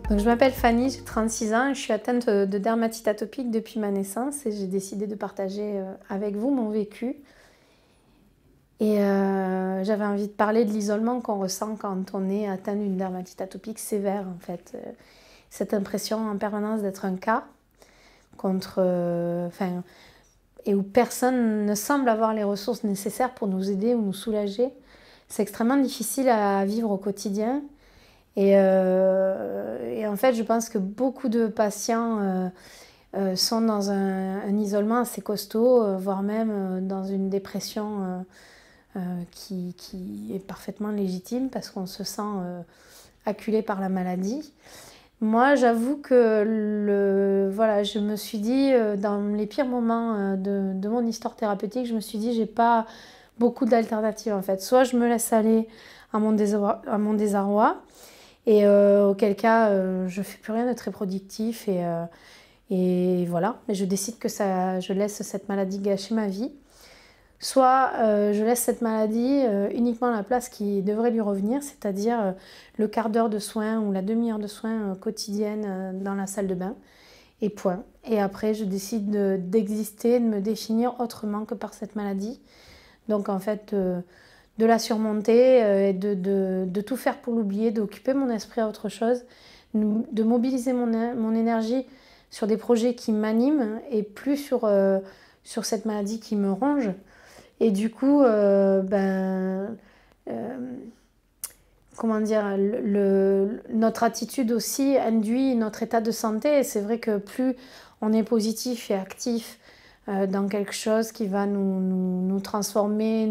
Donc, je m'appelle Fanny, j'ai 36 ans et je suis atteinte de dermatite atopique depuis ma naissance et j'ai décidé de partager avec vous mon vécu. Et j'avais envie de parler de l'isolement qu'on ressent quand on est atteint d'une dermatite atopique sévère en fait. Cette impression en permanence d'être un cas et où personne ne semble avoir les ressources nécessaires pour nous aider ou nous soulager. C'est extrêmement difficile à vivre au quotidien. Et en fait, je pense que beaucoup de patients sont dans un isolement assez costaud, voire même dans une dépression qui est parfaitement légitime parce qu'on se sent acculé par la maladie. Moi, j'avoue que je me suis dit, dans les pires moments de mon histoire thérapeutique, je me suis dit, j'ai pas beaucoup d'alternatives en fait. Soit je me laisse aller à mon désarroi, et auquel cas je fais plus rien de très productif et voilà, mais je décide que je laisse cette maladie gâcher ma vie. Soit je laisse cette maladie uniquement la place qui devrait lui revenir, c'est-à-dire le quart d'heure de soins ou la demi-heure de soins quotidienne dans la salle de bain, et point. Et après, je décide d'exister, de me définir autrement que par cette maladie. Donc en fait, de la surmonter et de tout faire pour l'oublier, d'occuper mon esprit à autre chose, de mobiliser mon énergie sur des projets qui m'animent et plus sur cette maladie qui me ronge. Et du coup, comment dire, notre attitude aussi induit notre état de santé. Et c'est vrai que plus on est positif et actif dans quelque chose qui va nous transformer,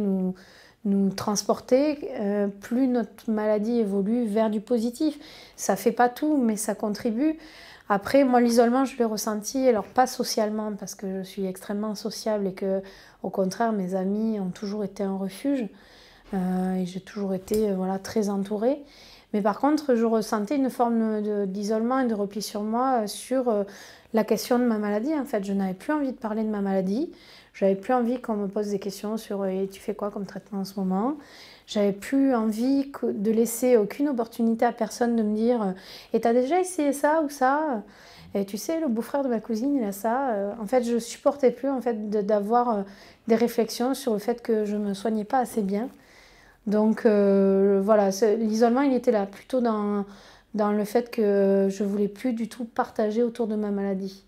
nous transporter, plus notre maladie évolue vers du positif. Ça fait pas tout, mais ça contribue. Après, moi, l'isolement, je l'ai ressenti, alors pas socialement, parce que je suis extrêmement sociable et que, au contraire, mes amis ont toujours été un refuge et j'ai toujours été très entourée. Mais par contre, je ressentais une forme d'isolement et de repli sur moi sur la question de ma maladie. En fait, je n'avais plus envie de parler de ma maladie. J'avais plus envie qu'on me pose des questions sur tu fais quoi comme traitement en ce moment. J'avais plus envie de laisser aucune opportunité à personne de me dire et t'as déjà essayé ça ou ça. Et tu sais, le beau-frère de ma cousine, il a ça. En fait, je supportais plus en fait d'avoir des réflexions sur le fait que je me soignais pas assez bien. Donc voilà, l'isolement, il était là, plutôt dans le fait que je voulais plus du tout partager autour de ma maladie.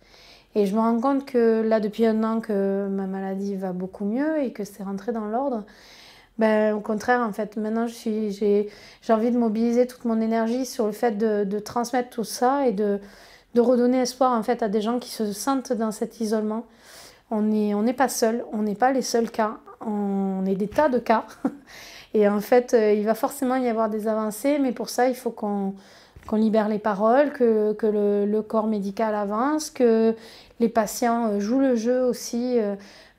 Et je me rends compte que là, depuis un an, que ma maladie va beaucoup mieux et que c'est rentré dans l'ordre. Ben, au contraire, en fait, maintenant, j'ai envie de mobiliser toute mon énergie sur le fait de transmettre tout ça et de redonner espoir en fait, à des gens qui se sentent dans cet isolement. On n'est pas seuls, on n'est pas les seuls cas, on est des tas de cas. Et en fait, il va forcément y avoir des avancées, mais pour ça, il faut qu'on libère les paroles, que le corps médical avance, que les patients jouent le jeu aussi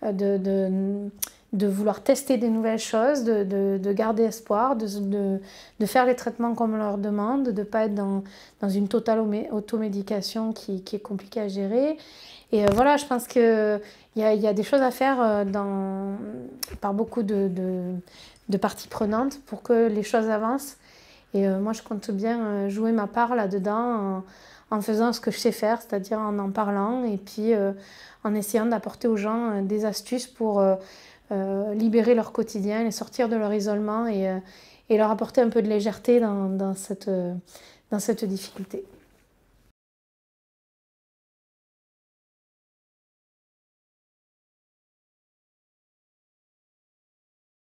de vouloir tester des nouvelles choses, de garder espoir, de faire les traitements comme on leur demande, de ne pas être dans une totale automédication qui est compliquée à gérer. Et voilà, je pense qu'il y a des choses à faire par beaucoup de parties prenantes pour que les choses avancent. Et moi, je compte bien jouer ma part là-dedans en faisant ce que je sais faire, c'est-à-dire en parlant et puis en essayant d'apporter aux gens des astuces pour libérer leur quotidien, les sortir de leur isolement et leur apporter un peu de légèreté dans cette difficulté.